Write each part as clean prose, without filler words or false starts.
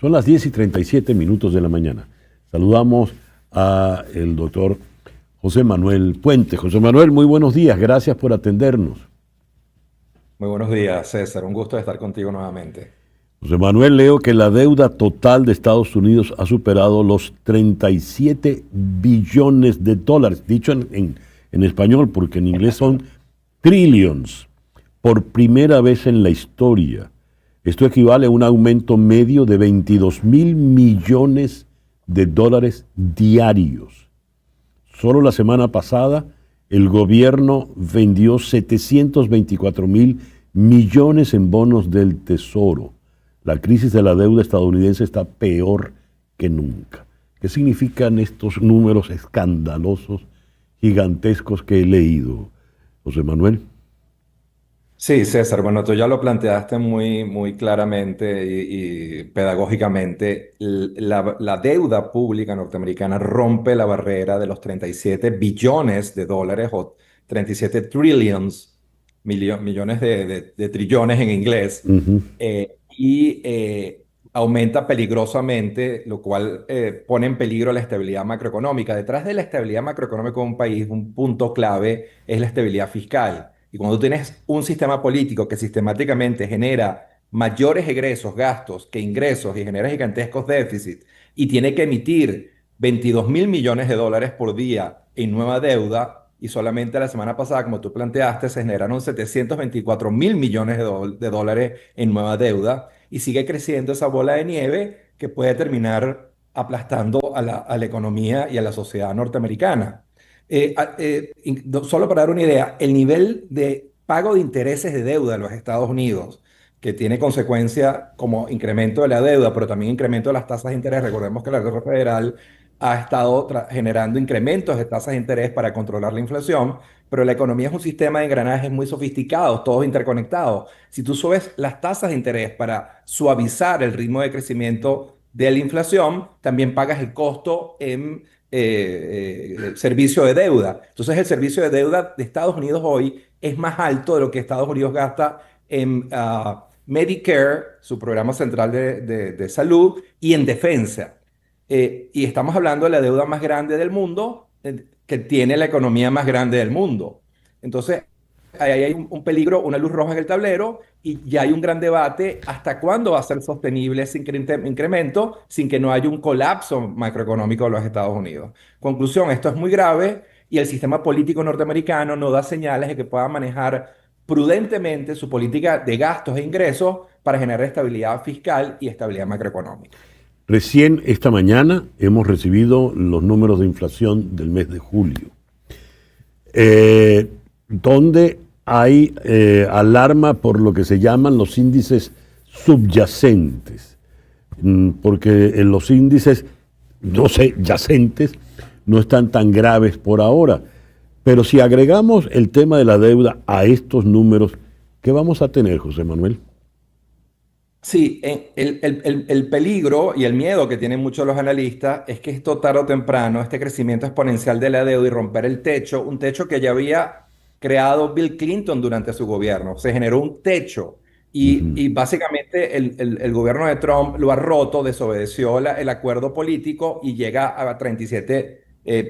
Son las 10:37 de la mañana. Saludamos a el doctor José Manuel Puente. José Manuel, muy buenos días. Gracias por atendernos. Muy buenos días, César. Un gusto de estar contigo nuevamente. José Manuel, leo que la deuda total de Estados Unidos ha superado los 37 billones de dólares. Dicho en español, porque en inglés son trillions. Por primera vez en la historia. Esto equivale a un aumento medio de 22.000 millones de dólares diarios. Solo la semana pasada, el gobierno vendió 724.000 millones en bonos del Tesoro. La crisis de la deuda estadounidense está peor que nunca. ¿Qué significan estos números escandalosos, gigantescos que he leído, José Manuel? Sí, César, bueno, tú ya lo planteaste muy claramente y pedagógicamente. La deuda pública norteamericana rompe la barrera de los 37 billones de dólares o 37 trillions, millones de trillones en inglés, Ujú. y aumenta peligrosamente, lo cual pone en peligro la estabilidad macroeconómica. Detrás de la estabilidad macroeconómica de un país, un punto clave es la estabilidad fiscal. Y cuando tú tienes un sistema político que sistemáticamente genera mayores egresos, gastos que ingresos y genera gigantescos déficits y tiene que emitir 22.000 millones de dólares por día en nueva deuda, y solamente la semana pasada, como tú planteaste, se generaron 724.000 millones de dólares en nueva deuda, y sigue creciendo esa bola de nieve que puede terminar aplastando a la economía y a la sociedad norteamericana. Solo para dar una idea, el nivel de pago de intereses de deuda de los Estados Unidos, que tiene consecuencia como incremento de la deuda, pero también incremento de las tasas de interés. Recordemos que la Reserva Federal ha estado generando incrementos de tasas de interés para controlar la inflación, pero la economía es un sistema de engranajes muy sofisticados, todos interconectados. Si tú subes las tasas de interés para suavizar el ritmo de crecimiento de la inflación, también pagas el costo en servicio de deuda. Entonces, el servicio de deuda de Estados Unidos hoy es más alto de lo que Estados Unidos gasta en Medicare, su programa central de salud, y en defensa. Y estamos hablando de la deuda más grande del mundo, que tiene la economía más grande del mundo. Entonces, ahí hay un peligro, una luz roja en el tablero, y ya hay un gran debate hasta cuándo va a ser sostenible ese incremento sin que no haya un colapso macroeconómico de los Estados Unidos. Conclusión, esto es muy grave y el sistema político norteamericano no da señales de que pueda manejar prudentemente su política de gastos e ingresos para generar estabilidad fiscal y estabilidad macroeconómica. Recién esta mañana hemos recibido los números de inflación del mes de julio, donde hay alarma por lo que se llaman los índices subyacentes, porque los índices, no sé, yacentes, no están tan graves por ahora. Pero si agregamos el tema de la deuda a estos números, ¿qué vamos a tener, José Manuel? Sí, el peligro y el miedo que tienen muchos los analistas es que esto tarde o temprano, este crecimiento exponencial de la deuda y romper el techo, un techo que ya había creado Bill Clinton durante su gobierno, se generó un techo Ujú. y básicamente el gobierno de Trump lo ha roto, desobedeció el acuerdo político y llega a 37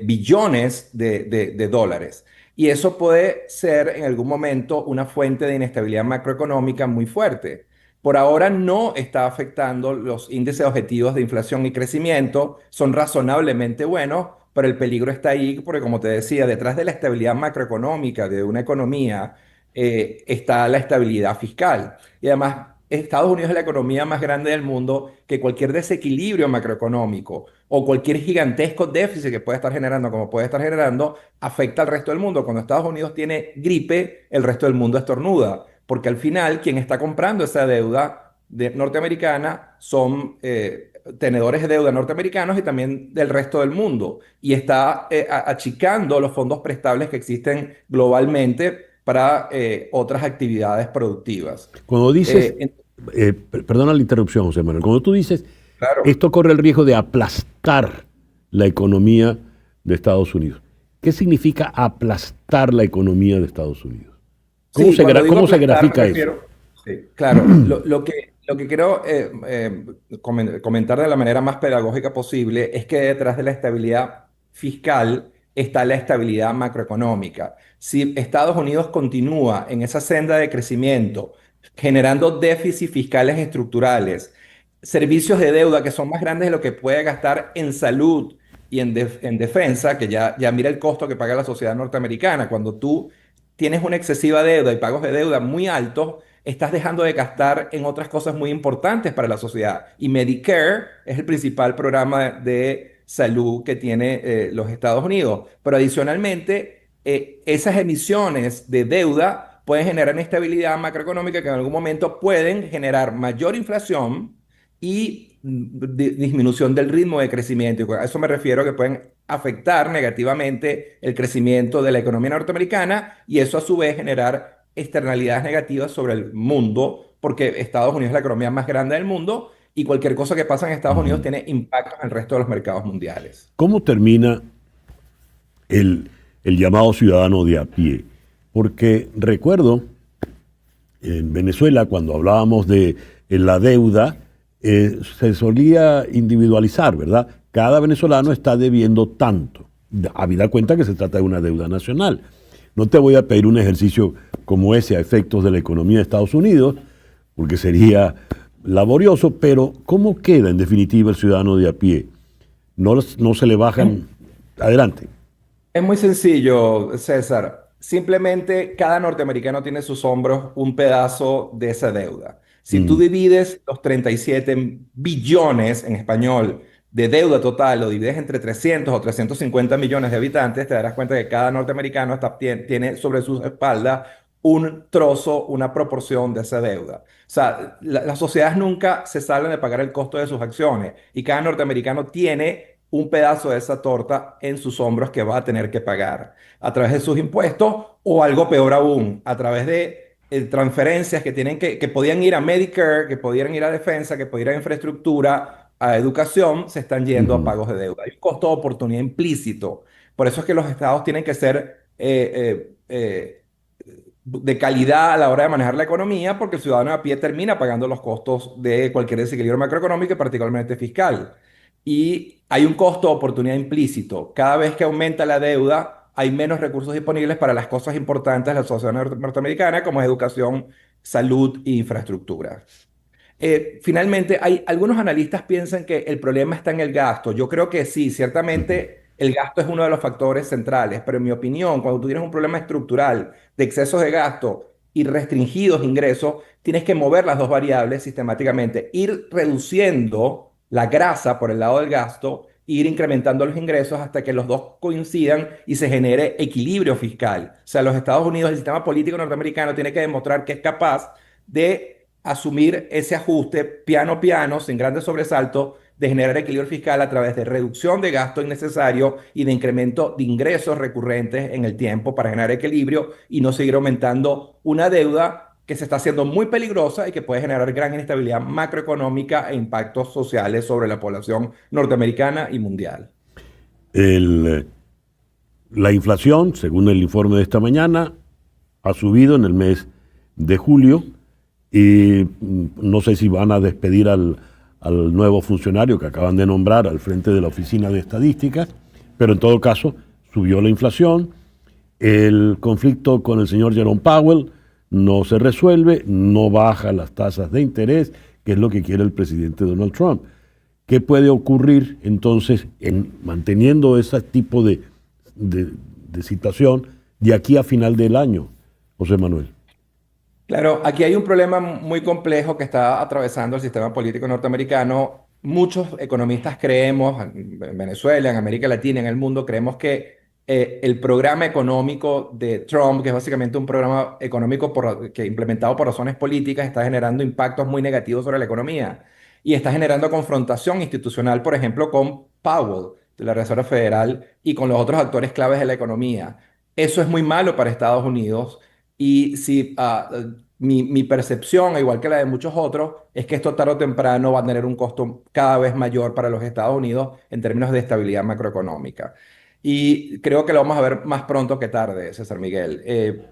billones de dólares. Y eso puede ser en algún momento una fuente de inestabilidad macroeconómica muy fuerte. Por ahora no está afectando los índices objetivos de inflación y crecimiento, son razonablemente buenos, pero el peligro está ahí porque, como te decía, detrás de la estabilidad macroeconómica de una economía está la estabilidad fiscal. Y además, Estados Unidos es la economía más grande del mundo, que cualquier desequilibrio macroeconómico o cualquier gigantesco déficit que puede estar generando, como puede estar generando, afecta al resto del mundo. Cuando Estados Unidos tiene gripe, el resto del mundo estornuda, porque al final quien está comprando esa deuda norteamericana son tenedores de deuda norteamericanos y también del resto del mundo, y está achicando los fondos prestables que existen globalmente para otras actividades productivas. Cuando dices, Eh, en- perdona la interrupción, José Manuel, cuando tú dices, claro. esto corre el riesgo de aplastar la economía de Estados Unidos. ¿Qué significa aplastar la economía de Estados Unidos? Sí, cuando digo ¿Cómo se aplastar me grafica eso? refiero, sí, claro, Lo que quiero comentar de la manera más pedagógica posible es que detrás de la estabilidad fiscal está la estabilidad macroeconómica. Si Estados Unidos continúa en esa senda de crecimiento, generando déficits fiscales estructurales, servicios de deuda que son más grandes de lo que puede gastar en salud y en defensa, que ya mira el costo que paga la sociedad norteamericana. Cuando tú tienes una excesiva deuda y pagos de deuda muy altos, estás dejando de gastar en otras cosas muy importantes para la sociedad. Y Medicare es el principal programa de salud que tiene los Estados Unidos. Pero adicionalmente, esas emisiones de deuda pueden generar inestabilidad macroeconómica que en algún momento pueden generar mayor inflación y disminución del ritmo de crecimiento. Y a eso me refiero que pueden afectar negativamente el crecimiento de la economía norteamericana y eso a su vez generar externalidades negativas sobre el mundo, porque Estados Unidos es la economía más grande del mundo y cualquier cosa que pasa en Estados Unidos Ujú. tiene impacto en el resto de los mercados mundiales. ¿Cómo termina el llamado ciudadano de a pie? Porque recuerdo en Venezuela, cuando hablábamos de la deuda, se solía individualizar, ¿verdad? Cada venezolano está debiendo tanto, habida cuenta que se trata de una deuda nacional. No te voy a pedir un ejercicio como ese a efectos de la economía de Estados Unidos, porque sería laborioso, pero ¿cómo queda en definitiva el ciudadano de a pie? No se le bajan adelante. Es muy sencillo, César. Simplemente cada norteamericano tiene en sus hombros un pedazo de esa deuda. Si tú Mm, divides los 37 billones en español de deuda total, lo divides entre 300 o 350 millones de habitantes, te darás cuenta que cada norteamericano tiene sobre sus espaldas un trozo, una proporción de esa deuda. O sea, las sociedades nunca se salen de pagar el costo de sus acciones y cada norteamericano tiene un pedazo de esa torta en sus hombros que va a tener que pagar a través de sus impuestos o algo peor aún, a través de transferencias que podían ir a Medicare, que podían ir a defensa, que podían ir a infraestructura, a educación, se están yendo a ujú, pagos de deuda. Hay un costo de oportunidad implícito. Por eso es que los estados tienen que ser de calidad a la hora de manejar la economía, porque el ciudadano a pie termina pagando los costos de cualquier desequilibrio macroeconómico y particularmente fiscal. Y hay un costo de oportunidad implícito. Cada vez que aumenta la deuda, hay menos recursos disponibles para las cosas importantes de la sociedad norteamericana, como es educación, salud e infraestructura. Finalmente, hay algunos analistas piensan que el problema está en el gasto. Yo creo que sí, ujú, ciertamente el gasto es uno de los factores centrales, pero en mi opinión, cuando tú tienes un problema estructural de excesos de gasto y restringidos ingresos, tienes que mover las dos variables sistemáticamente, ir reduciendo la grasa por el lado del gasto e ir incrementando los ingresos hasta que los dos coincidan y se genere equilibrio fiscal. O sea, los Estados Unidos, el sistema político norteamericano tiene que demostrar que es capaz de asumir ese ajuste piano a piano, sin grandes sobresaltos, de generar equilibrio fiscal a través de reducción de gasto innecesario y de incremento de ingresos recurrentes en el tiempo para generar equilibrio y no seguir aumentando una deuda que se está haciendo muy peligrosa y que puede generar gran inestabilidad macroeconómica e impactos sociales sobre la población norteamericana y mundial. El, la inflación, según el informe de esta mañana, ha subido en el mes de julio y no sé si van a despedir al nuevo funcionario que acaban de nombrar al frente de la Oficina de Estadísticas, pero en todo caso subió la inflación, el conflicto con el señor Jerome Powell no se resuelve, no baja las tasas de interés, que es lo que quiere el presidente Donald Trump. ¿Qué puede ocurrir entonces en manteniendo ese tipo de, de situación de aquí a final del año, José Manuel? Claro, aquí hay un problema muy complejo que está atravesando el sistema político norteamericano. Muchos economistas creemos, en Venezuela, en América Latina, en el mundo, creemos que el programa económico de Trump, que es básicamente un programa económico que implementado por razones políticas, está generando impactos muy negativos sobre la economía y está generando confrontación institucional, por ejemplo, con Powell de la Reserva Federal y con los otros actores claves de la economía. Eso es muy malo para Estados Unidos. Y si mi percepción, igual que la de muchos otros, es que esto tarde o temprano va a tener un costo cada vez mayor para los Estados Unidos en términos de estabilidad macroeconómica. Y creo que lo vamos a ver más pronto que tarde, César Miguel.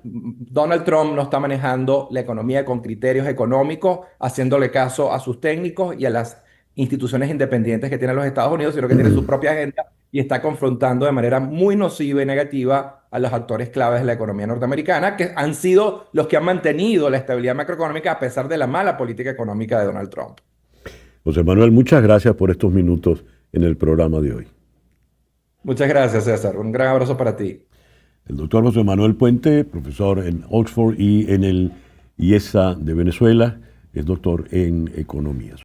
Donald Trump no está manejando la economía con criterios económicos, haciéndole caso a sus técnicos y a las instituciones independientes que tienen los Estados Unidos, sino que tiene su propia agenda y está confrontando de manera muy nociva y negativa a los actores claves de la economía norteamericana, que han sido los que han mantenido la estabilidad macroeconómica a pesar de la mala política económica de Donald Trump. José Manuel, muchas gracias por estos minutos en el programa de hoy. Muchas gracias, César. Un gran abrazo para ti. El doctor José Manuel Puente, profesor en Oxford y en el IESA de Venezuela, es doctor en economía.